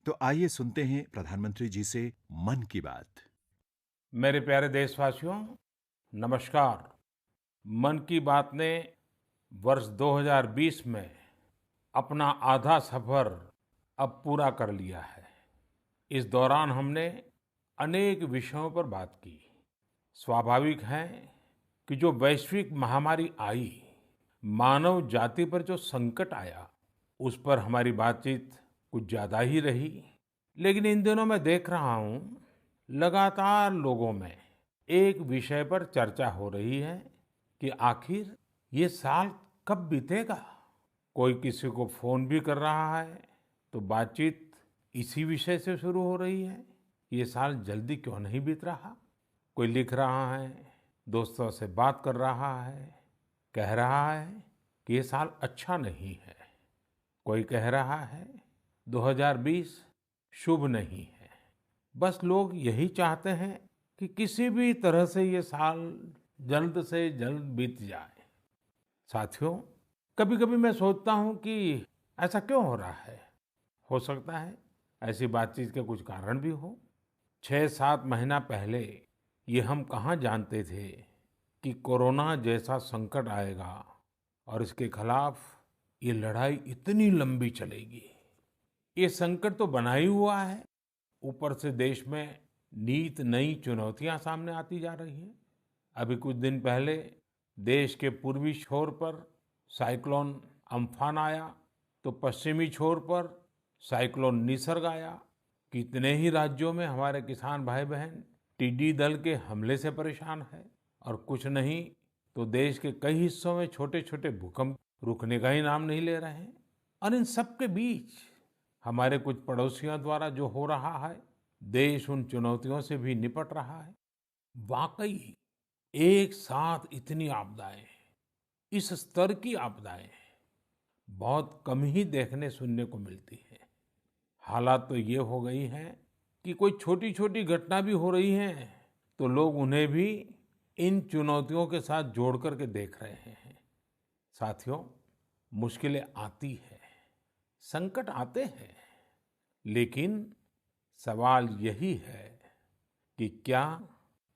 तो आइए सुनते हैं प्रधानमंत्री जी से मन की बात। मेरे प्यारे देशवासियों, नमस्कार। मन की बात ने वर्ष 2020 में अपना आधा सफर अब पूरा कर लिया है। इस दौरान हमने अनेक विषयों पर बात की। स्वाभाविक है कि जो वैश्विक महामारी आई, मानव जाति पर जो संकट आया, उस पर हमारी बातचीत कुछ ज्यादा ही रही। लेकिन इन दिनों मैं देख रहा हूँ, लगातार लोगों में एक विषय पर चर्चा हो रही है कि आखिर ये साल कब बीतेगा। कोई किसी को फोन भी कर रहा है तो बातचीत इसी विषय से शुरू हो रही है। ये साल जल्दी क्यों नहीं बीत रहा। कोई लिख रहा है, दोस्तों से बात कर रहा है, कह रहा है कि ये साल अच्छा नहीं है। कोई कह रहा है 2020 शुभ नहीं है। बस लोग यही चाहते हैं कि किसी भी तरह से ये साल जल्द से जल्द बीत जाए। साथियों, कभी कभी मैं सोचता हूँ कि ऐसा क्यों हो रहा है। हो सकता है ऐसी बातचीत के कुछ कारण भी हो। 6-7 महीना पहले ये हम कहाँ जानते थे कि कोरोना जैसा संकट आएगा और इसके खिलाफ ये लड़ाई इतनी लंबी चलेगी। ये संकट तो बना ही हुआ है, ऊपर से देश में नीत नई चुनौतियां सामने आती जा रही हैं। अभी कुछ दिन पहले देश के पूर्वी छोर पर साइक्लोन अम्फान आया, तो पश्चिमी छोर पर साइक्लोन निसर्ग आया। कितने ही राज्यों में हमारे किसान भाई बहन टिड्डी दल के हमले से परेशान है। और कुछ नहीं तो देश के कई हिस्सों में छोटे छोटे भूकंप रुकने का ही नाम नहीं ले रहे हैं। और इन सब के बीच हमारे कुछ पड़ोसियों द्वारा जो हो रहा है, देश उन चुनौतियों से भी निपट रहा है। वाकई एक साथ इतनी आपदाएं, इस स्तर की आपदाएं बहुत कम ही देखने सुनने को मिलती है। हालात तो ये हो गई हैं कि कोई छोटी छोटी घटना भी हो रही है तो लोग उन्हें भी इन चुनौतियों के साथ जोड़ करके देख रहे हैं। साथियों, मुश्किलें आती है, संकट आते हैं, लेकिन सवाल यही है कि क्या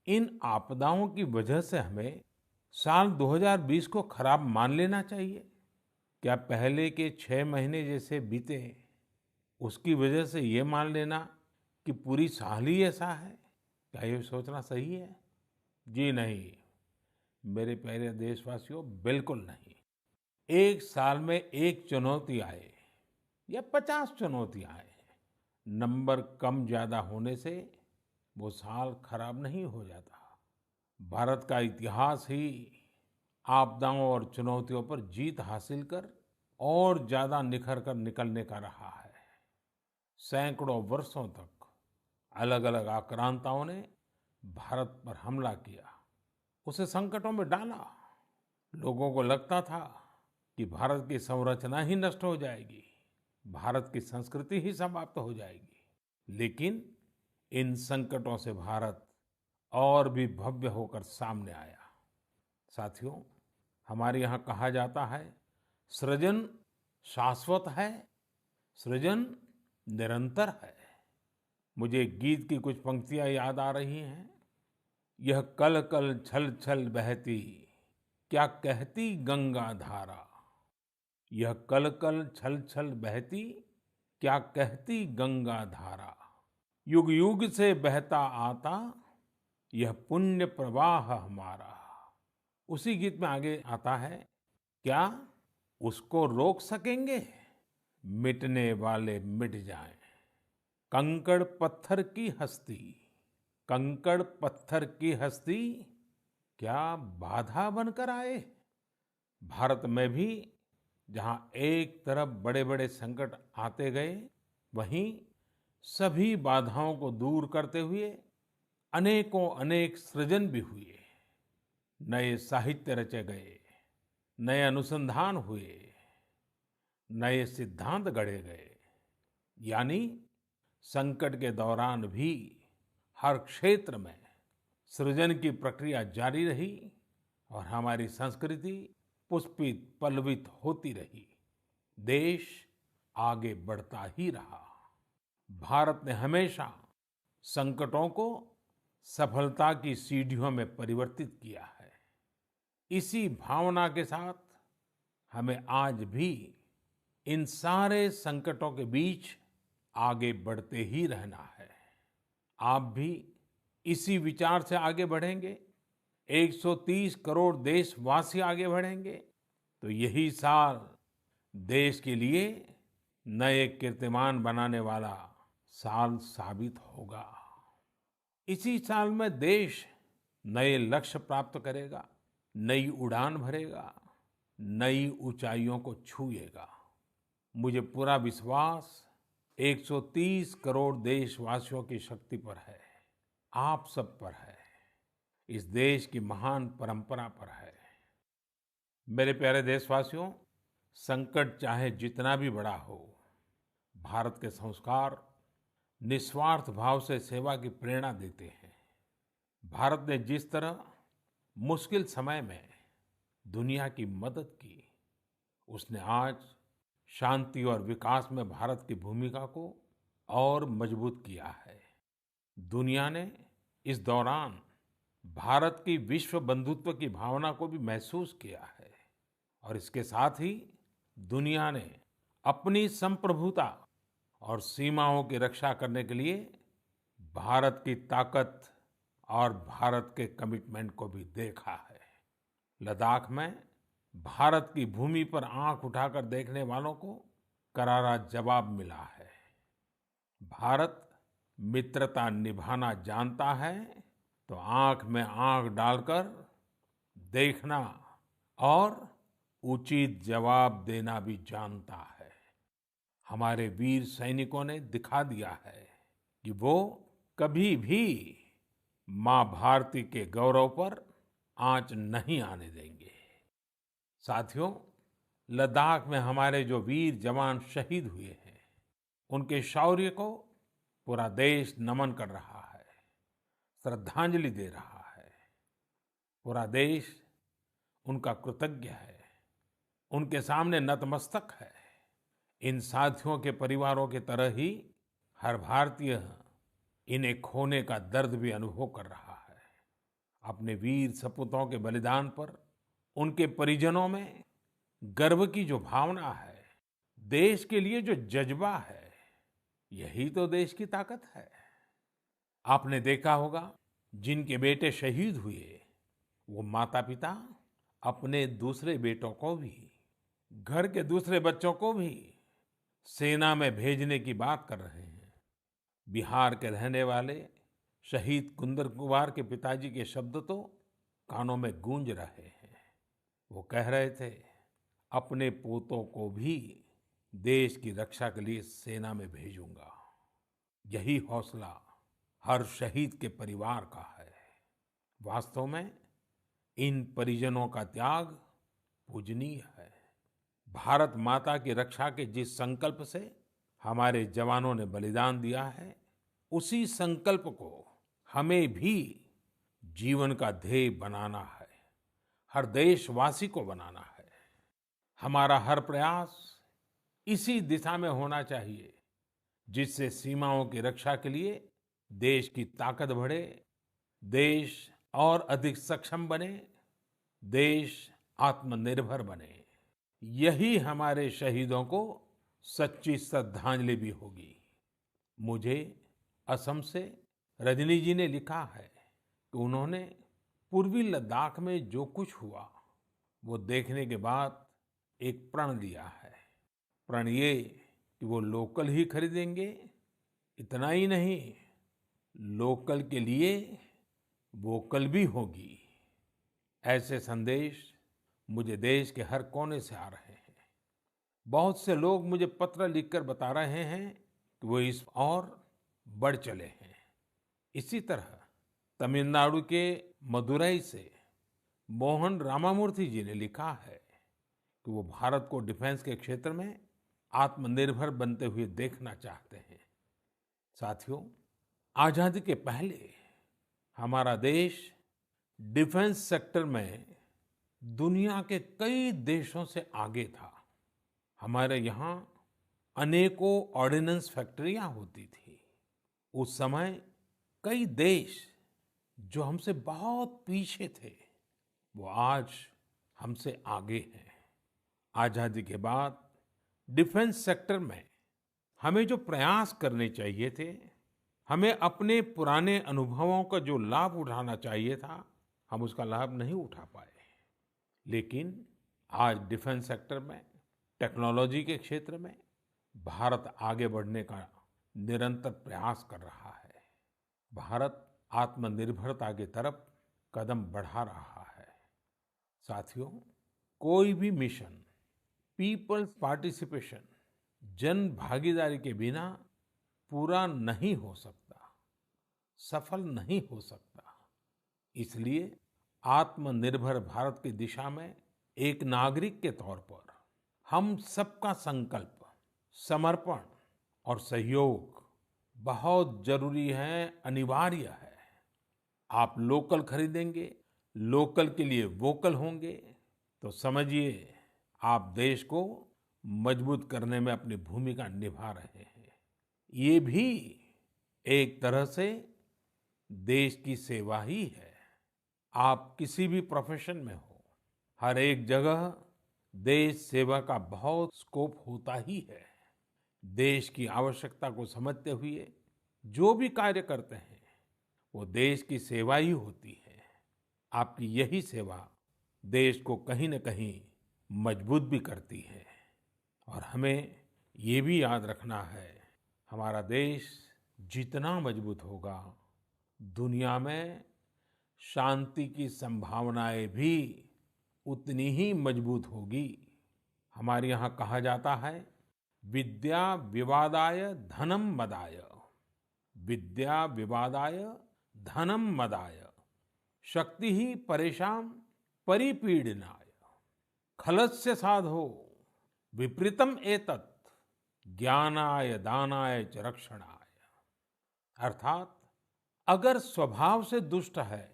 इन आपदाओं की वजह से हमें साल 2020 को खराब मान लेना चाहिए। क्या पहले के 6 महीने जैसे बीते, उसकी वजह से ये मान लेना कि पूरी साल ही ऐसा है, क्या ये सोचना सही है? जी नहीं, मेरे प्यारे देशवासियों, बिल्कुल नहीं। एक साल में एक चुनौती आए या 50 चुनौतियां आए, नंबर कम ज्यादा होने से वो साल खराब नहीं हो जाता। भारत का इतिहास ही आपदाओं और चुनौतियों पर जीत हासिल कर और ज्यादा निखर कर निकलने का रहा है। सैकड़ों वर्षों तक अलग अलग आक्रांताओं ने भारत पर हमला किया, उसे संकटों में डाला। लोगों को लगता था कि भारत की संरचना ही नष्ट हो जाएगी, भारत की संस्कृति ही समाप्त हो जाएगी। लेकिन इन संकटों से भारत और भी भव्य होकर सामने आया। साथियों, हमारे यहाँ कहा जाता है, सृजन शाश्वत है, सृजन निरंतर है। मुझे एक गीत की कुछ पंक्तियां याद आ रही हैं। यह कल कल छल छल बहती, क्या कहती गंगा धारा। यह कल कल छल छल बहती, क्या कहती गंगा धारा। युग युग से बहता आता, यह पुण्य प्रवाह हमारा। उसी गीत में आगे आता है, क्या उसको रोक सकेंगे, मिटने वाले मिट जाएं। कंकड़ पत्थर की हस्ती, कंकड़ पत्थर की हस्ती, क्या बाधा बनकर आए। भारत में भी जहां एक तरफ बड़े बड़े संकट आते गए, वहीं सभी बाधाओं को दूर करते हुए अनेकों अनेक सृजन भी हुए। नए साहित्य रचे गए, नए अनुसंधान हुए, नए सिद्धांत गढ़े गए। यानी संकट के दौरान भी हर क्षेत्र में सृजन की प्रक्रिया जारी रही और हमारी संस्कृति पुष्पित पल्लवित होती रही। देश आगे बढ़ता ही रहा। भारत ने हमेशा संकटों को सफलता की सीढ़ियों में परिवर्तित किया है। इसी भावना के साथ हमें आज भी इन सारे संकटों के बीच आगे बढ़ते ही रहना है। आप भी इसी विचार से आगे बढ़ेंगे, 130 करोड़ देशवासी आगे बढ़ेंगे, तो यही साल देश के लिए नए कीर्तिमान बनाने वाला साल साबित होगा। इसी साल में देश नए लक्ष्य प्राप्त करेगा, नई उड़ान भरेगा, नई ऊंचाइयों को छुएगा। मुझे पूरा विश्वास 130 करोड़ देशवासियों की शक्ति पर है, आप सब पर है, इस देश की महान परंपरा पर है। मेरे प्यारे देशवासियों, संकट चाहे जितना भी बड़ा हो, भारत के संस्कार निस्वार्थ भाव से सेवा की प्रेरणा देते हैं। भारत ने जिस तरह मुश्किल समय में दुनिया की मदद की, उसने आज शांति और विकास में भारत की भूमिका को और मजबूत किया है। दुनिया ने इस दौरान भारत की विश्व बंधुत्व की भावना को भी महसूस किया है और इसके साथ ही दुनिया ने अपनी संप्रभुता और सीमाओं की रक्षा करने के लिए भारत की ताकत और भारत के कमिटमेंट को भी देखा है। लद्दाख में भारत की भूमि पर आंख उठाकर देखने वालों को करारा जवाब मिला है। भारत मित्रता निभाना जानता है तो आंख में आंख डालकर देखना और उचित जवाब देना भी जानता है। हमारे वीर सैनिकों ने दिखा दिया है कि वो कभी भी मां भारती के गौरव पर आंच नहीं आने देंगे। साथियों, लद्दाख में हमारे जो वीर जवान शहीद हुए हैं, उनके शौर्य को पूरा देश नमन कर रहा है, श्रद्धांजलि दे रहा है। पूरा देश उनका कृतज्ञ है, उनके सामने नतमस्तक है। इन साथियों के परिवारों की तरह ही हर भारतीय इन्हें खोने का दर्द भी अनुभव कर रहा है। अपने वीर सपूतों के बलिदान पर उनके परिजनों में गर्व की जो भावना है, देश के लिए जो जज्बा है, यही तो देश की ताकत है। आपने देखा होगा, जिनके बेटे शहीद हुए, वो माता पिता अपने दूसरे बेटों को भी, घर के दूसरे बच्चों को भी सेना में भेजने की बात कर रहे हैं। बिहार के रहने वाले शहीद कुंदन कुमार के पिताजी के शब्द तो कानों में गूंज रहे हैं। वो कह रहे थे, अपने पोतों को भी देश की रक्षा के लिए सेना में भेजूंगा। यही हौसला हर शहीद के परिवार का है। वास्तव में इन परिजनों का त्याग पूजनीय है। भारत माता की रक्षा के जिस संकल्प से हमारे जवानों ने बलिदान दिया है, उसी संकल्प को हमें भी जीवन का ध्येय बनाना है, हर देशवासी को बनाना है। हमारा हर प्रयास इसी दिशा में होना चाहिए, जिससे सीमाओं की रक्षा के लिए देश की ताकत बढ़े, देश और अधिक सक्षम बने, देश आत्मनिर्भर बने। यही हमारे शहीदों को सच्ची श्रद्धांजलि भी होगी। मुझे असम से रजनी जी ने लिखा है कि उन्होंने पूर्वी लद्दाख में जो कुछ हुआ, वो देखने के बाद एक प्रण लिया है। प्रण ये कि वो लोकल ही खरीदेंगे, इतना ही नहीं, लोकल के लिए वोकल भी होगी। ऐसे संदेश मुझे देश के हर कोने से आ रहे हैं। बहुत से लोग मुझे पत्र लिखकर बता रहे हैं कि वो इस और बढ़ चले हैं। इसी तरह तमिलनाडु के मदुरई से मोहन रामामूर्ति जी ने लिखा है कि वो भारत को डिफेंस के क्षेत्र में आत्मनिर्भर बनते हुए देखना चाहते हैं। साथियों, आजादी के पहले हमारा देश डिफेंस सेक्टर में दुनिया के कई देशों से आगे था। हमारे यहाँ अनेकों ऑर्डिनेंस फैक्ट्रियां होती थी। उस समय कई देश जो हमसे बहुत पीछे थे, वो आज हमसे आगे हैं। आजादी के बाद डिफेंस सेक्टर में हमें जो प्रयास करने चाहिए थे, हमें अपने पुराने अनुभवों का जो लाभ उठाना चाहिए था, हम उसका लाभ नहीं उठा पाए। लेकिन आज डिफेंस सेक्टर में, टेक्नोलॉजी के क्षेत्र में भारत आगे बढ़ने का निरंतर प्रयास कर रहा है। भारत आत्मनिर्भरता की तरफ कदम बढ़ा रहा है। साथियों, कोई भी मिशन पीपल्स पार्टिसिपेशन, जन भागीदारी के बिना पूरा नहीं हो सकता, सफल नहीं हो सकता। इसलिए आत्मनिर्भर भारत की दिशा में एक नागरिक के तौर पर हम सबका संकल्प, समर्पण और सहयोग बहुत जरूरी है, अनिवार्य है। आप लोकल खरीदेंगे, लोकल के लिए वोकल होंगे, तो समझिए आप देश को मजबूत करने में अपनी भूमिका निभा रहे हैं। ये भी एक तरह से देश की सेवा ही है। आप किसी भी प्रोफेशन में हो, हर एक जगह देश सेवा का बहुत स्कोप होता ही है। देश की आवश्यकता को समझते हुए जो भी कार्य करते हैं, वो देश की सेवा ही होती है। आपकी यही सेवा देश को कहीं न कहीं मजबूत भी करती है। और हमें ये भी याद रखना है, हमारा देश जितना मजबूत होगा, दुनिया में शांति की संभावनाएं भी उतनी ही मजबूत होगी। हमारे यहाँ कहा जाता है, विद्या विवादाय धनम मदाय, विद्या विवादाय धनम मदाय, शक्ति ही परेशान परिपीडनाय, खलस्य साधो विपरीतम एतत्, ज्ञानाय दानाय च रक्षणाय। अर्थात अगर स्वभाव से दुष्ट है,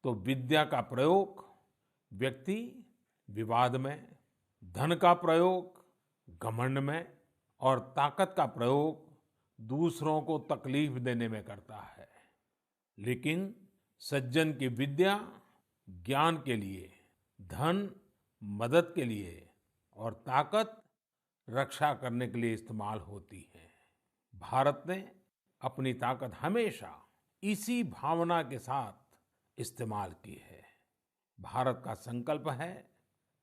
तो विद्या का प्रयोग व्यक्ति विवाद में, धन का प्रयोग घमंड में और ताकत का प्रयोग दूसरों को तकलीफ देने में करता है। लेकिन सज्जन की विद्या ज्ञान के लिए, धन मदद के लिए और ताकत रक्षा करने के लिए इस्तेमाल होती है। भारत ने अपनी ताकत हमेशा इसी भावना के साथ इस्तेमाल की है। भारत का संकल्प है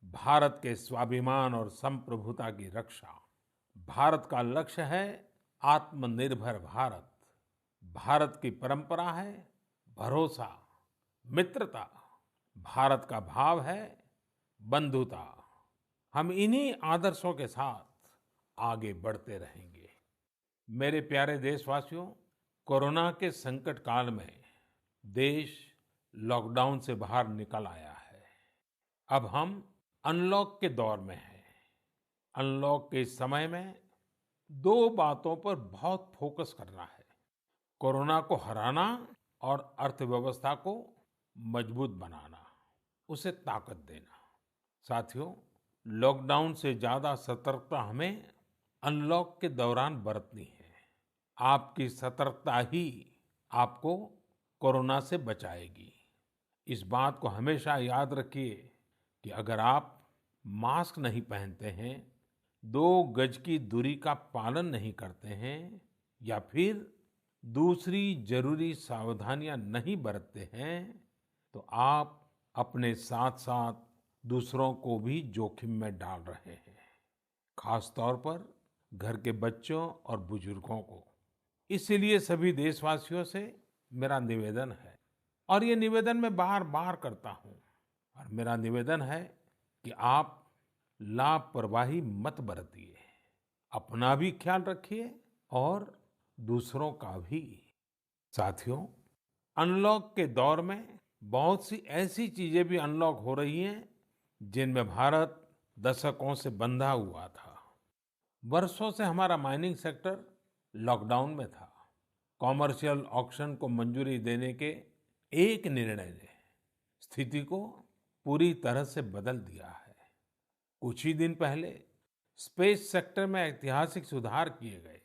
भारत के स्वाभिमान और संप्रभुता की रक्षा। भारत का लक्ष्य है आत्मनिर्भर भारत। भारत की परंपरा है भरोसा, मित्रता। भारत का भाव है बंधुता। हम इन्हीं आदर्शों के साथ आगे बढ़ते रहेंगे। मेरे प्यारे देशवासियों, कोरोना के संकट काल में देश लॉकडाउन से बाहर निकल आया है। अब हम अनलॉक के दौर में हैं। अनलॉक के इस समय में दो बातों पर बहुत फोकस करना है: कोरोना को हराना और अर्थव्यवस्था को मजबूत बनाना, उसे ताकत देना। साथियों, लॉकडाउन से ज्यादा सतर्कता हमें अनलॉक के दौरान बरतनी है। आपकी सतर्कता ही आपको कोरोना से बचाएगी। इस बात को हमेशा याद रखिए कि अगर आप मास्क नहीं पहनते हैं, 2 गज की दूरी का पालन नहीं करते हैं या फिर दूसरी जरूरी सावधानियां नहीं बरतते हैं, तो आप अपने साथ साथ दूसरों को भी जोखिम में डाल रहे हैं। खास तौर पर घर के बच्चों और बुजुर्गों को। इसीलिए सभी देशवासियों से मेरा निवेदन है, और ये निवेदन मैं बार बार करता हूं, और मेरा निवेदन है कि आप लापरवाही मत बरतिए। अपना भी ख्याल रखिए और दूसरों का भी। साथियों, अनलॉक के दौर में बहुत सी ऐसी चीजें भी अनलॉक हो रही हैं जिनमें भारत दशकों से बंधा हुआ था। वर्षों से हमारा माइनिंग सेक्टर लॉकडाउन में था। कॉमर्शियल ऑक्शन को मंजूरी देने के एक निर्णय ने स्थिति को पूरी तरह से बदल दिया है। कुछ ही दिन पहले स्पेस सेक्टर में ऐतिहासिक सुधार किए गए।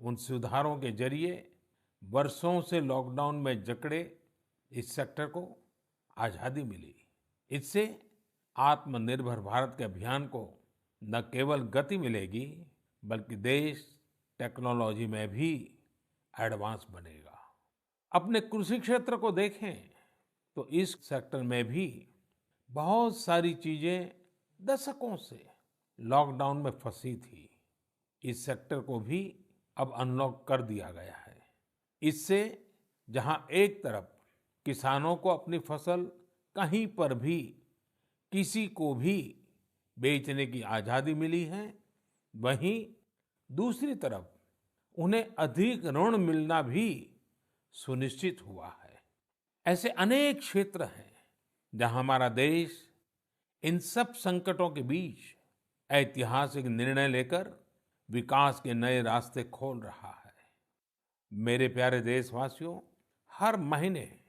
उन सुधारों के जरिए वर्षों से लॉकडाउन में जकड़े इस सेक्टर को आजादी मिली। इससे आत्मनिर्भर भारत के अभियान को न केवल गति मिलेगी, बल्कि देश टेक्नोलॉजी में भी एडवांस बनेगा। अपने कृषि क्षेत्र को देखें तो इस सेक्टर में भी बहुत सारी चीजें दशकों से लॉकडाउन में फंसी थी। इस सेक्टर को भी अब अनलॉक कर दिया गया है। इससे जहां एक तरफ किसानों को अपनी फसल कहीं पर भी किसी को भी बेचने की आजादी मिली है, वहीं दूसरी तरफ उन्हें अधिक ऋण मिलना भी सुनिश्चित हुआ है। ऐसे अनेक क्षेत्र हैं जहां हमारा देश इन सब संकटों के बीच ऐतिहासिक निर्णय लेकर विकास के नए रास्ते खोल रहा है। मेरे प्यारे देशवासियों, हर महीने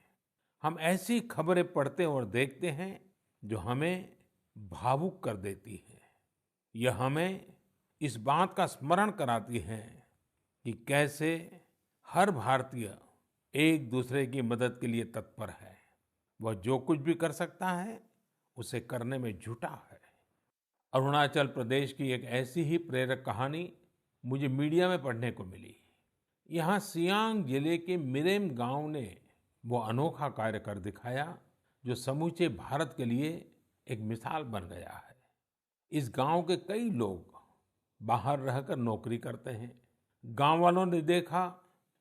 हम ऐसी खबरें पढ़ते और देखते हैं जो हमें भावुक कर देती हैं। यह हमें इस बात का स्मरण कराती हैं कि कैसे हर भारतीय एक दूसरे की मदद के लिए तत्पर है। वह जो कुछ भी कर सकता है उसे करने में जुटा है। अरुणाचल प्रदेश की एक ऐसी ही प्रेरक कहानी मुझे मीडिया में पढ़ने को मिली। यहाँ सियांग जिले के मिरेम गांव ने वो अनोखा कार्य कर दिखाया जो समूचे भारत के लिए एक मिसाल बन गया है। इस गांव के कई लोग बाहर रहकर नौकरी करते हैं। गांव वालों ने देखा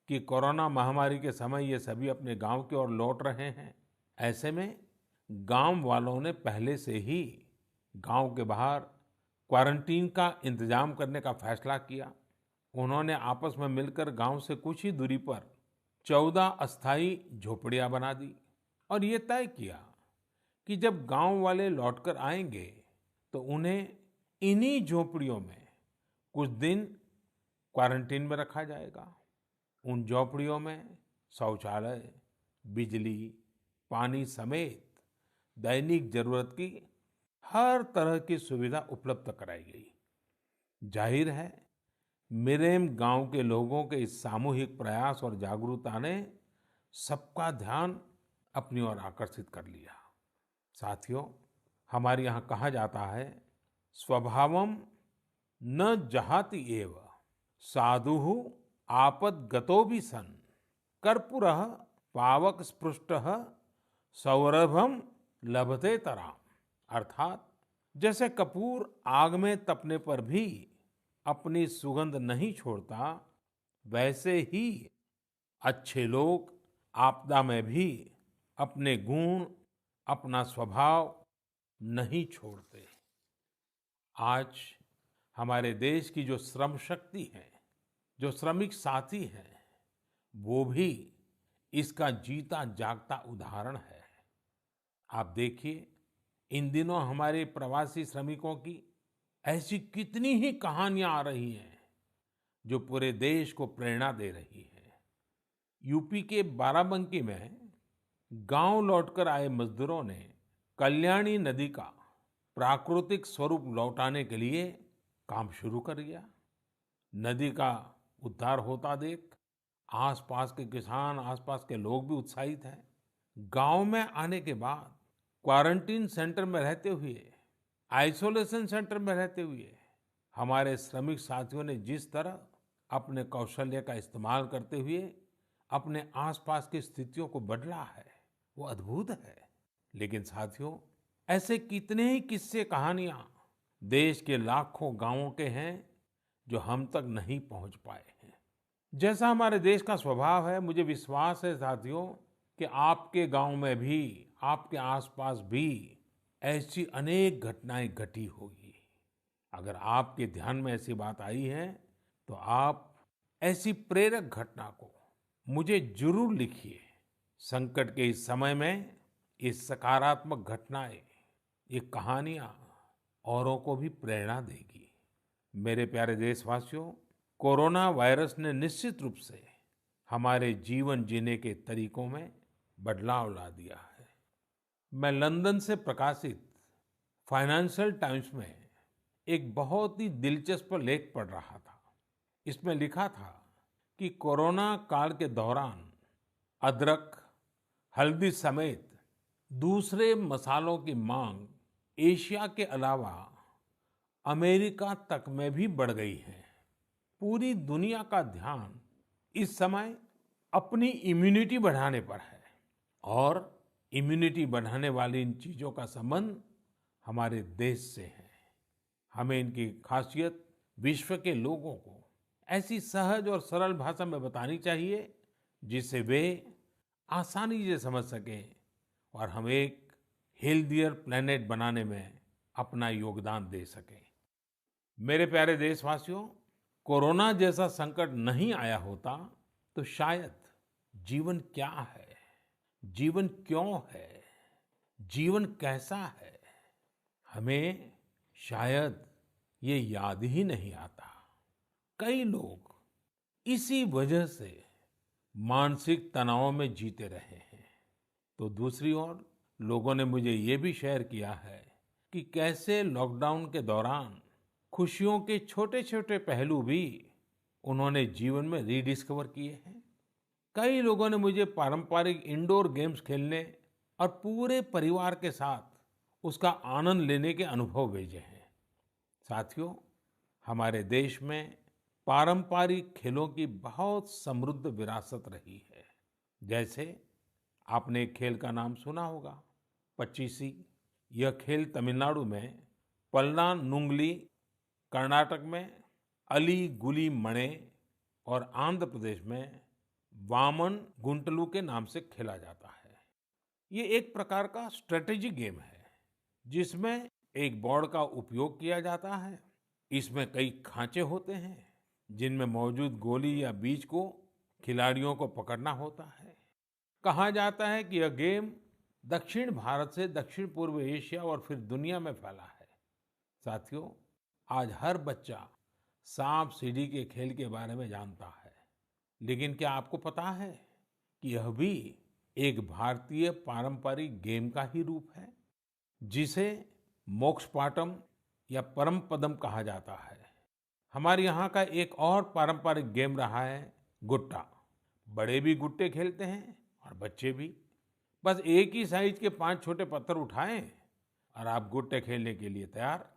कि कोरोना महामारी के समय ये सभी अपने गांव की ओर लौट रहे हैं। ऐसे में गांव वालों ने पहले से ही गांव के बाहर क्वारंटीन का इंतजाम करने का फैसला किया। उन्होंने आपस में मिलकर गांव से कुछ ही दूरी पर 14 अस्थायी झोपड़ियां बना दी और ये तय किया कि जब गांव वाले लौटकर आएंगे तो उन्हें इन्हीं झोपड़ियों में कुछ दिन क्वारंटीन में रखा जाएगा। उन झोपड़ियों में शौचालय, बिजली, पानी समेत दैनिक जरूरत की हर तरह की सुविधा उपलब्ध कराई गई। जाहिर है, मिरेम गांव के लोगों के इस सामूहिक प्रयास और जागरूकता ने सबका ध्यान अपनी ओर आकर्षित कर लिया। साथियों, हमारे यहाँ कहा जाता है, स्वभावम न जहाति एव साधुः आपद्गतोऽपि सन् कर्पूरः पावक स्पृष्टः सौरभम लभते तराम। अर्थात जैसे कपूर आग में तपने पर भी अपनी सुगंध नहीं छोड़ता, वैसे ही अच्छे लोग आपदा में भी अपने गुण, अपना स्वभाव नहीं छोड़ते। आज हमारे देश की जो श्रम शक्ति है, जो श्रमिक साथी हैं, वो भी इसका जीता जागता उदाहरण है। आप देखिए, इन दिनों हमारे प्रवासी श्रमिकों की ऐसी कितनी ही कहानियां आ रही हैं जो पूरे देश को प्रेरणा दे रही है। यूपी के बाराबंकी में गांव लौटकर आए मजदूरों ने कल्याणी नदी का प्राकृतिक स्वरूप लौटाने के लिए काम शुरू कर दिया। नदी का उद्धार होता देख आसपास के किसान, आसपास के लोग भी उत्साहित हैं। गांव में आने के बाद क्वारंटीन सेंटर में रहते हुए, आइसोलेशन सेंटर में रहते हुए हमारे श्रमिक साथियों ने जिस तरह अपने कौशल्य का इस्तेमाल करते हुए अपने आसपास की स्थितियों को बदला है, वो अद्भुत है। लेकिन साथियों, ऐसे कितने ही किस्से, कहानियां देश के लाखों गांवों के हैं जो हम तक नहीं पहुंच पाए हैं। जैसा हमारे देश का स्वभाव है, मुझे विश्वास है साथियों कि आपके गांव में भी, आपके आसपास भी ऐसी अनेक घटनाएं घटी होगी। अगर आपके ध्यान में ऐसी बात आई है तो आप ऐसी प्रेरक घटना को मुझे जरूर लिखिए। संकट के इस समय में ये सकारात्मक घटनाएं, ये कहानियां औरों को भी प्रेरणा देगी। मेरे प्यारे देशवासियों, कोरोना वायरस ने निश्चित रूप से हमारे जीवन जीने के तरीकों में बदलाव ला दिया है। मैं लंदन से प्रकाशित फाइनेंशियल टाइम्स में एक बहुत ही दिलचस्प लेख पढ़ रहा था। इसमें लिखा था कि कोरोना काल के दौरान अदरक, हल्दी समेत दूसरे मसालों की मांग एशिया के अलावा अमेरिका तक में भी बढ़ गई है। पूरी दुनिया का ध्यान इस समय अपनी इम्यूनिटी बढ़ाने पर है और इम्यूनिटी बढ़ाने वाली इन चीजों का संबंध हमारे देश से है। हमें इनकी खासियत विश्व के लोगों को ऐसी सहज और सरल भाषा में बतानी चाहिए जिससे वे आसानी से समझ सकें और हम एक हेल्थियर प्लेनेट बनाने में अपना योगदान दे सकें। मेरे प्यारे देशवासियों, कोरोना जैसा संकट नहीं आया होता तो शायद जीवन क्या है, जीवन क्यों है, जीवन कैसा है, हमें शायद ये याद ही नहीं आता। कई लोग इसी वजह से मानसिक तनाव में जीते रहे हैं। तो दूसरी ओर लोगों ने मुझे ये भी शेयर किया है कि कैसे लॉकडाउन के दौरान खुशियों के छोटे छोटे पहलू भी उन्होंने जीवन में रीडिस्कवर किए हैं। कई लोगों ने मुझे पारंपरिक इंडोर गेम्स खेलने और पूरे परिवार के साथ उसका आनंद लेने के अनुभव भेजे हैं। साथियों, हमारे देश में पारंपरिक खेलों की बहुत समृद्ध विरासत रही है। जैसे आपने एक खेल का नाम सुना होगा, पचीसी। यह खेल तमिलनाडु में पल्लान्गुली, कर्नाटक में अली गुली मणे और आंध्र प्रदेश में वामन गुंटलू के नाम से खेला जाता है। ये एक प्रकार का स्ट्रेटेजी गेम है जिसमें एक बोर्ड का उपयोग किया जाता है। इसमें कई खांचे होते हैं जिनमें मौजूद गोली या बीज को खिलाड़ियों को पकड़ना होता है। कहा जाता है कि यह गेम दक्षिण भारत से दक्षिण पूर्व एशिया और फिर दुनिया में फैला है। साथियों, आज हर बच्चा सांप सीढ़ी के खेल के बारे में जानता है, लेकिन क्या आपको पता है कि यह भी एक भारतीय पारंपरिक गेम का ही रूप है जिसे मोक्ष पाटम या परमपदम कहा जाता है। हमारे यहाँ का एक और पारंपरिक गेम रहा है गुट्टा। बड़े भी गुट्टे खेलते हैं और बच्चे भी। बस एक ही साइज के 5 छोटे पत्थर उठाएं और आप गुट्टे खेलने के लिए तैयार।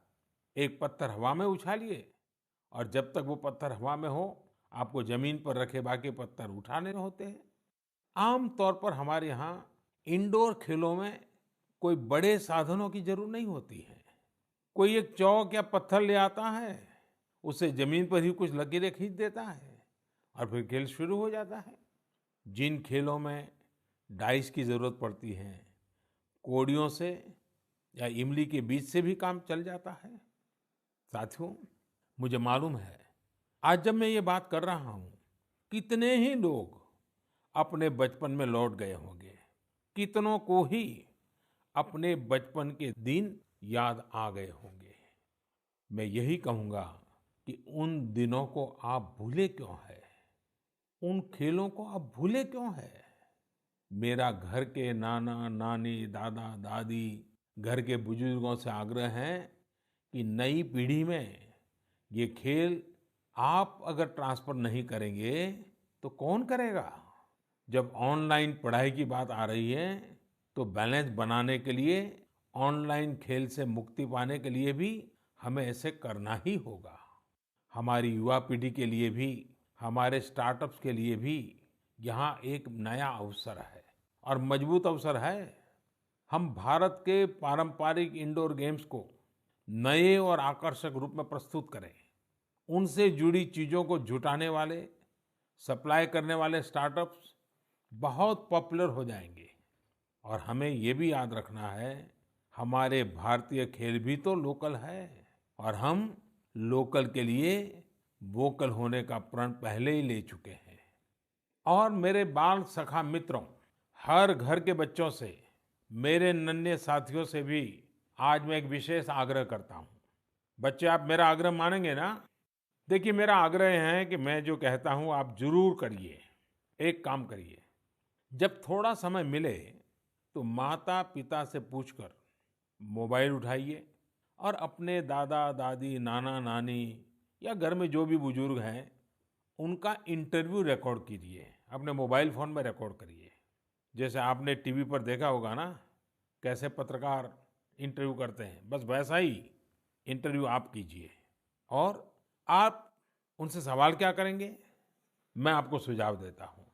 एक पत्थर हवा में उछालिए और जब तक वो पत्थर हवा में हो आपको जमीन पर रखे बाकी पत्थर उठाने होते हैं। आम तौर पर हमारे यहाँ इंडोर खेलों में कोई बड़े साधनों की जरूरत नहीं होती है। कोई एक चौक या पत्थर ले आता है, उसे जमीन पर ही कुछ लकीरें खींच देता है और फिर खेल शुरू हो जाता है। जिन खेलों में डाइस की जरूरत पड़ती है, कौड़ियों से या इमली के बीज से भी काम चल जाता है। साथियों, मुझे मालूम है आज जब मैं ये बात कर रहा हूँ, कितने ही लोग अपने बचपन में लौट गए होंगे, कितनों को ही अपने बचपन के दिन याद आ गए होंगे। मैं यही कहूँगा कि उन दिनों को आप भूले क्यों है, उन खेलों को आप भूले क्यों है। मेरा घर के नाना नानी, दादा दादी, घर के बुजुर्गों से आग्रह है कि नई पीढ़ी में ये खेल आप अगर ट्रांसफर नहीं करेंगे तो कौन करेगा। जब ऑनलाइन पढ़ाई की बात आ रही है तो बैलेंस बनाने के लिए, ऑनलाइन खेल से मुक्ति पाने के लिए भी हमें ऐसे करना ही होगा। हमारी युवा पीढ़ी के लिए भी, हमारे स्टार्टअप्स के लिए भी यहाँ एक नया अवसर है और मजबूत अवसर है। हम भारत के पारंपरिक इंडोर गेम्स को नए और आकर्षक रूप में प्रस्तुत करें। उनसे जुड़ी चीजों को जुटाने वाले, सप्लाई करने वाले स्टार्टअप्स बहुत पॉपुलर हो जाएंगे। और हमें ये भी याद रखना है, हमारे भारतीय खेल भी तो लोकल है और हम लोकल के लिए वोकल होने का प्रण पहले ही ले चुके हैं। और मेरे बाल सखा मित्रों, हर घर के बच्चों से, मेरे नन्हे साथियों से भी आज मैं एक विशेष आग्रह करता हूँ। बच्चे, आप मेरा आग्रह मानेंगे ना? देखिए, मेरा आग्रह है कि मैं जो कहता हूँ आप जरूर करिए। एक काम करिए, जब थोड़ा समय मिले तो माता पिता से पूछकर मोबाइल उठाइए और अपने दादा दादी, नाना नानी या घर में जो भी बुजुर्ग हैं, उनका इंटरव्यू रिकॉर्ड कीजिए, अपने मोबाइल फोन में रिकॉर्ड करिए। जैसे आपने टीवी पर देखा होगा ना, कैसे पत्रकार इंटरव्यू करते हैं, बस वैसा ही इंटरव्यू आप कीजिए। और आप उनसे सवाल क्या करेंगे, मैं आपको सुझाव देता हूँ।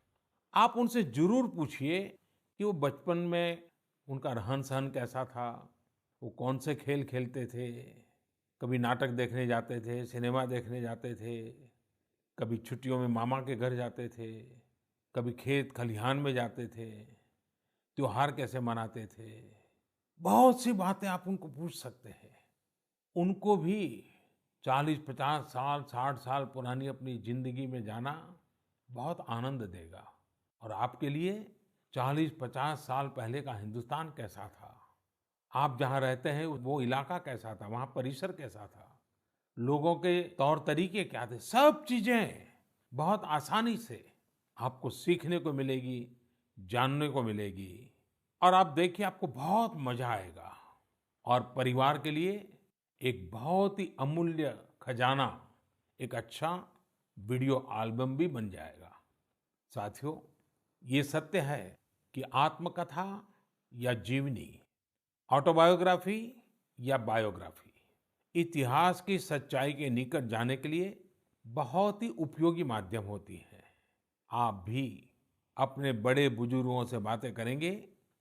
आप उनसे जरूर पूछिए कि वो बचपन में उनका रहन-सहन कैसा था, वो कौन से खेल खेलते थे, कभी नाटक देखने जाते थे, सिनेमा देखने जाते थे, कभी छुट्टियों में मामा के घर जाते थे, कभी खेत खलिहान में जाते थे, त्योहार कैसे मनाते थे। बहुत सी बातें आप उनको पूछ सकते हैं। उनको भी 40-50 साल, 60 साल पुरानी अपनी जिंदगी में जाना बहुत आनंद देगा। और आपके लिए 40-50 साल पहले का हिंदुस्तान कैसा था, आप जहाँ रहते हैं वो इलाका कैसा था, वहाँ परिसर कैसा था, लोगों के तौर तरीके क्या थे, सब चीजें बहुत आसानी से आपको सीखने को मिलेगी, जानने को मिलेगी। और आप देखिए, आपको बहुत मजा आएगा। और परिवार के लिए एक बहुत ही अमूल्य खजाना, एक अच्छा वीडियो एल्बम भी बन जाएगा। साथियों, ये सत्य है कि आत्मकथा या जीवनी, ऑटोबायोग्राफी या बायोग्राफी, इतिहास की सच्चाई के निकट जाने के लिए बहुत ही उपयोगी माध्यम होती है। आप भी अपने बड़े बुजुर्गों से बातें करेंगे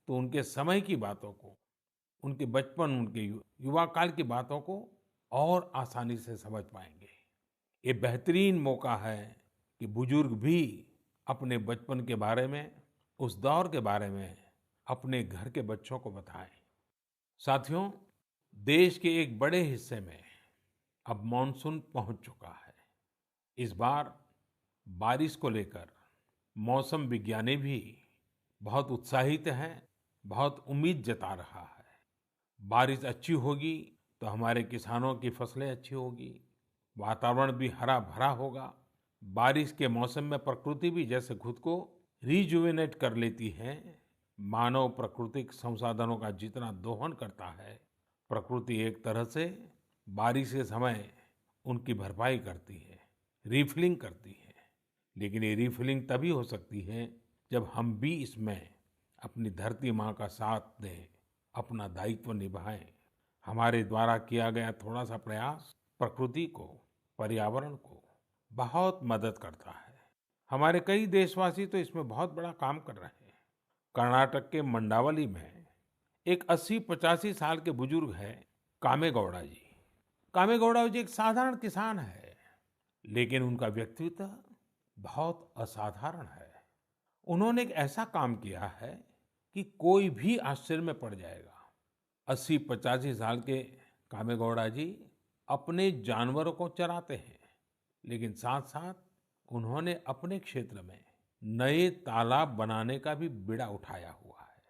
तो उनके समय की बातों को, उनके बचपन, उनके युवा काल की बातों को और आसानी से समझ पाएंगे। ये बेहतरीन मौका है कि बुजुर्ग भी अपने बचपन के बारे में, उस दौर के बारे में अपने घर के बच्चों को बताएं। साथियों, देश के एक बड़े हिस्से में अब मॉनसून पहुंच चुका है। इस बार बारिश को लेकर मौसम विज्ञानी भी बहुत उत्साहित हैं, बहुत उम्मीद जता रहा है। बारिश अच्छी होगी तो हमारे किसानों की फसलें अच्छी होगी, वातावरण भी हरा भरा होगा। बारिश के मौसम में प्रकृति भी जैसे खुद को रिजुवेनेट कर लेती है, मानव प्राकृतिक संसाधनों का जितना दोहन करता है, प्रकृति एक तरह से बारिश के समय उनकी भरपाई करती है, रिफिलिंग करती है। लेकिन ये रिफिलिंग तभी हो सकती है जब हम भी इसमें अपनी धरती माँ का साथ दें, अपना दायित्व निभाएं। हमारे द्वारा किया गया थोड़ा सा प्रयास प्रकृति को, पर्यावरण को बहुत मदद करता है। हमारे कई देशवासी तो इसमें बहुत बड़ा काम कर रहे हैं। कर्नाटक के मंडावली में एक 80-85 साल के बुजुर्ग हैं, कामेगौड़ा जी। कामेगौड़ा जी एक साधारण किसान है, लेकिन उनका व्यक्तित्व बहुत असाधारण है। उन्होंने एक ऐसा काम किया है कि कोई भी आश्चर्य में पड़ जाएगा। 80-85 साल के कामेगौड़ा जी अपने जानवरों को चराते हैं, लेकिन साथ साथ उन्होंने अपने क्षेत्र में नए तालाब बनाने का भी बीड़ा उठाया हुआ है।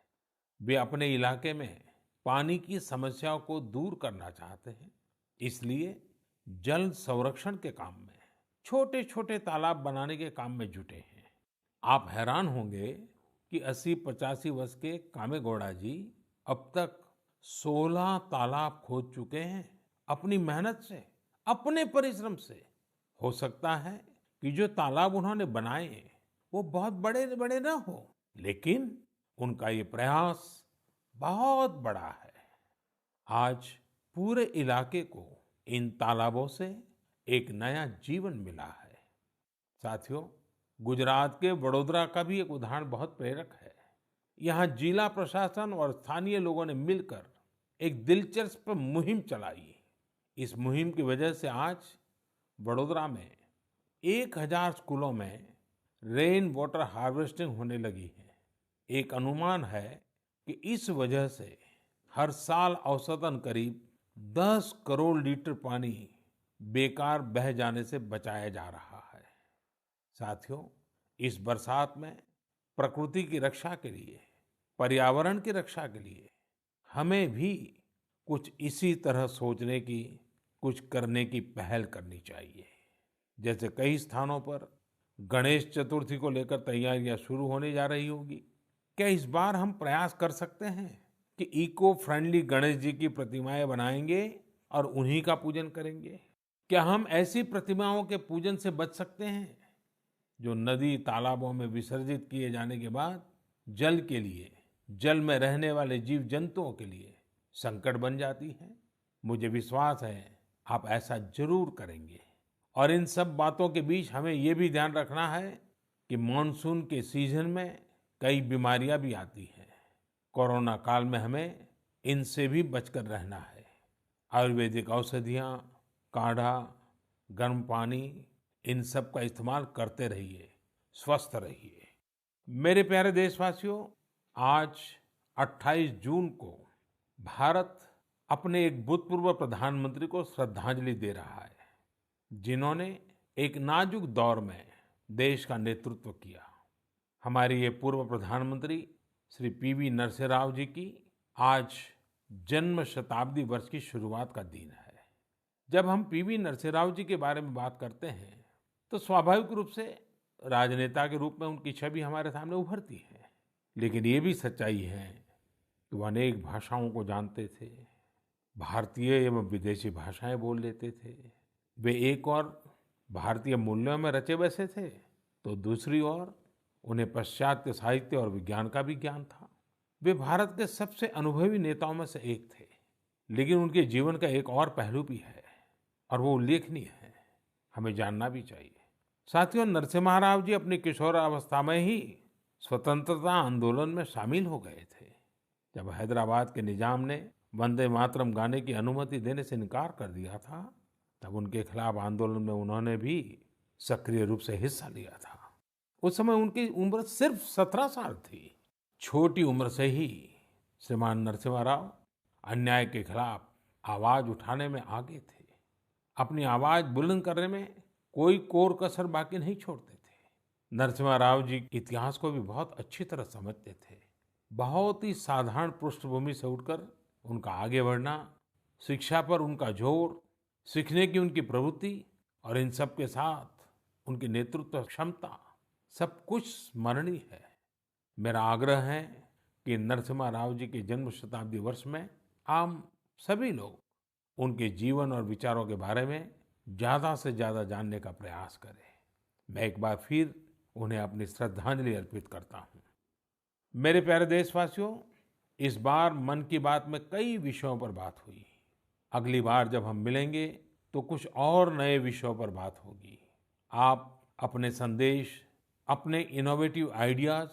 वे अपने इलाके में पानी की समस्याओं को दूर करना चाहते हैं, इसलिए जल संरक्षण के काम में, छोटे छोटे तालाब बनाने के काम में जुटे हैं। आप हैरान होंगे कि 80-85 वर्ष के कामेगौड़ा जी अब तक 16 तालाब खोद चुके हैं, अपनी मेहनत से, अपने परिश्रम से। हो सकता है कि जो तालाब उन्होंने बनाए वो बहुत बड़े बड़े ना हो, लेकिन उनका ये प्रयास बहुत बड़ा है। आज पूरे इलाके को इन तालाबों से एक नया जीवन मिला है। साथियों, गुजरात के वडोदरा का भी एक उदाहरण बहुत प्रेरक है। यहाँ जिला प्रशासन और स्थानीय लोगों ने मिलकर एक दिलचस्प मुहिम चलाई। इस मुहिम की वजह से आज वडोदरा में 1000 स्कूलों में रेन वाटर हार्वेस्टिंग होने लगी है। एक अनुमान है कि इस वजह से हर साल औसतन करीब 10 करोड़ लीटर पानी बेकार बह जाने से बचाया जा रहा है। साथियों, इस बरसात में प्रकृति की रक्षा के लिए, पर्यावरण की रक्षा के लिए हमें भी कुछ इसी तरह सोचने की, कुछ करने की पहल करनी चाहिए। जैसे कई स्थानों पर गणेश चतुर्थी को लेकर तैयारियां शुरू होने जा रही होगी। क्या इस बार हम प्रयास कर सकते हैं कि इको फ्रेंडली गणेश जी की प्रतिमाएं बनाएंगे और उन्हीं का पूजन करेंगे? क्या हम ऐसी प्रतिमाओं के पूजन से बच सकते हैं जो नदी तालाबों में विसर्जित किए जाने के बाद जल के लिए, जल में रहने वाले जीव जंतुओं के लिए संकट बन जाती है? मुझे विश्वास है आप ऐसा जरूर करेंगे। और इन सब बातों के बीच हमें ये भी ध्यान रखना है कि मानसून के सीजन में कई बीमारियां भी आती हैं। कोरोना काल में हमें इनसे भी बचकर रहना है। आयुर्वेदिक औषधियाँ, काढ़ा, गर्म पानी, इन सब का इस्तेमाल करते रहिए, स्वस्थ रहिए। मेरे प्यारे देशवासियों, आज 28 जून को भारत अपने एक भूतपूर्व प्रधानमंत्री को श्रद्धांजलि दे रहा है, जिन्होंने एक नाजुक दौर में देश का नेतृत्व किया। हमारे ये पूर्व प्रधानमंत्री श्री पीवी नरसिम्हा राव जी की आज जन्म शताब्दी वर्ष की शुरुआत का दिन है। जब हम पीवी नरसिम्हा राव जी के बारे में बात करते हैं तो स्वाभाविक रूप से राजनेता के रूप में उनकी छवि हमारे सामने उभरती है। लेकिन ये भी सच्चाई है कि वो अनेक भाषाओं को जानते थे, भारतीय एवं विदेशी भाषाएं बोल लेते थे। वे एक और भारतीय मूल्यों में रचे बसे थे तो दूसरी ओर उन्हें पाश्चात्य साहित्य और विज्ञान का भी ज्ञान था। वे भारत के सबसे अनुभवी नेताओं में से एक थे। लेकिन उनके जीवन का एक और पहलू भी है और वो उल्लेखनीय है, हमें जानना भी चाहिए। साथियों, नरसिम्हा राव जी अपनी किशोरावस्था में ही स्वतंत्रता आंदोलन में शामिल हो गए थे। जब हैदराबाद के निजाम ने वंदे मातरम गाने की अनुमति देने से इनकार कर दिया था, तब उनके खिलाफ आंदोलन में उन्होंने भी सक्रिय रूप से हिस्सा लिया था। उस समय उनकी उम्र सिर्फ 17 साल थी। छोटी उम्र से ही श्रीमान नरसिम्हा राव अन्याय के खिलाफ आवाज उठाने में आगे थे। अपनी आवाज बुलंद करने में कोई कोर कसर बाकी नहीं छोड़ते थे। नरसिम्हा राव जी इतिहास को भी बहुत अच्छी तरह समझते थे। बहुत ही साधारण पृष्ठभूमि से उठकर उनका आगे बढ़ना, शिक्षा पर उनका जोर, सीखने की उनकी प्रवृत्ति और इन सब के साथ उनकी नेतृत्व क्षमता, सब कुछ स्मरणीय है। मेरा आग्रह है कि नरसिम्हा राव जी के जन्म शताब्दी वर्ष में हम सभी लोग उनके जीवन और विचारों के बारे में ज्यादा से ज्यादा जानने का प्रयास करें। मैं एक बार फिर उन्हें अपनी श्रद्धांजलि अर्पित करता हूँ। मेरे प्यारे देशवासियों, इस बार मन की बात में कई विषयों पर बात हुई। अगली बार जब हम मिलेंगे तो कुछ और नए विषयों पर बात होगी। आप अपने संदेश, अपने इनोवेटिव आइडियाज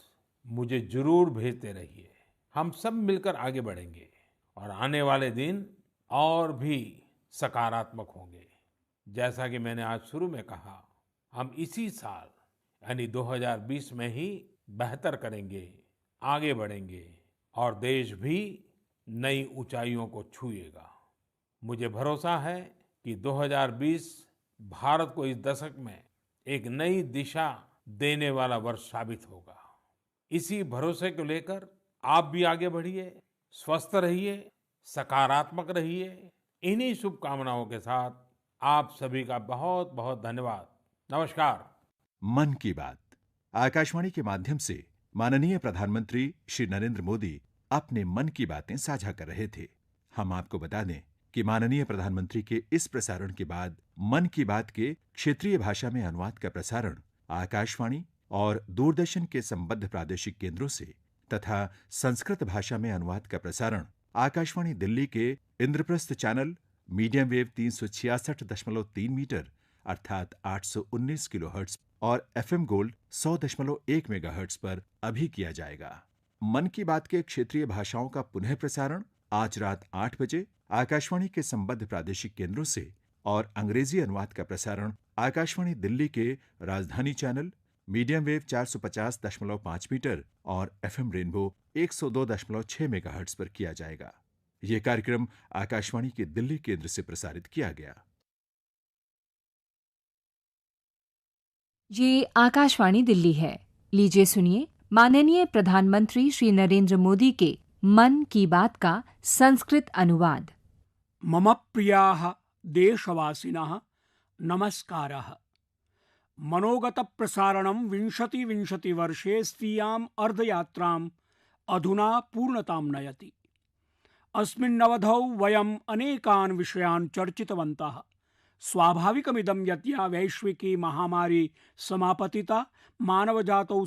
मुझे जरूर भेजते रहिए। हम सब मिलकर आगे बढ़ेंगे और आने वाले दिन और भी सकारात्मक होंगे। जैसा कि मैंने आज शुरू में कहा, हम इसी साल यानी 2020 में ही बेहतर करेंगे, आगे बढ़ेंगे और देश भी नई ऊंचाइयों को छुएगा। मुझे भरोसा है कि 2020 भारत को इस दशक में एक नई दिशा देने वाला वर्ष साबित होगा। इसी भरोसे को लेकर आप भी आगे बढ़िए, स्वस्थ रहिए, सकारात्मक रहिए। इन्हीं शुभकामनाओं के साथ आप सभी का बहुत बहुत धन्यवाद। नमस्कार। मन की बात आकाशवाणी के माध्यम से माननीय प्रधानमंत्री श्री नरेंद्र मोदी अपने मन की बातें साझा कर रहे थे। हम आपको बता दें कि माननीय प्रधानमंत्री के इस प्रसारण के बाद मन की बात के क्षेत्रीय भाषा में अनुवाद का प्रसारण आकाशवाणी और दूरदर्शन के संबद्ध प्रादेशिक केंद्रों से तथा संस्कृत भाषा में अनुवाद का प्रसारण आकाशवाणी दिल्ली के Indraprastha channel medium wave 366.3 metre अर्थात 819 किलोहर्ट्ज और एफएम गोल्ड 100.1 मेगाहर्ट्ज पर अभी किया जाएगा। मन की बात के क्षेत्रीय भाषाओं का पुनः प्रसारण आज रात 8 बजे आकाशवाणी के संबद्ध प्रादेशिक केंद्रों से और अंग्रेजी अनुवाद का प्रसारण आकाशवाणी दिल्ली के राजधानी चैनल मीडियम वेव 450.5 मीटर और एफएम रेनबो 102.6 मेगाहर्ट्ज पर किया जाएगा। यह कार्यक्रम आकाशवाणी के दिल्ली केंद्र से प्रसारित किया गया। ये आकाशवाणी दिल्ली है। लीजिए सुनिए माननीय प्रधानमंत्री श्री नरेंद्र मोदी के मन की बात का संस्कृत अनुवाद। मम प्रियाः देशवासिनः नमस्कारः। मनोगत प्रसारणं 20 वर्षे स्वीयाम् अर्धयात्राम् अधुना पूर्णतां नयति। अस्मिन्नवधौ वयम् अनेकान् विषयान् चर्चितवन्तः। स्वाभाविकमिदं यत् या वैश्विकी महामारी समापतिता मानवजातौ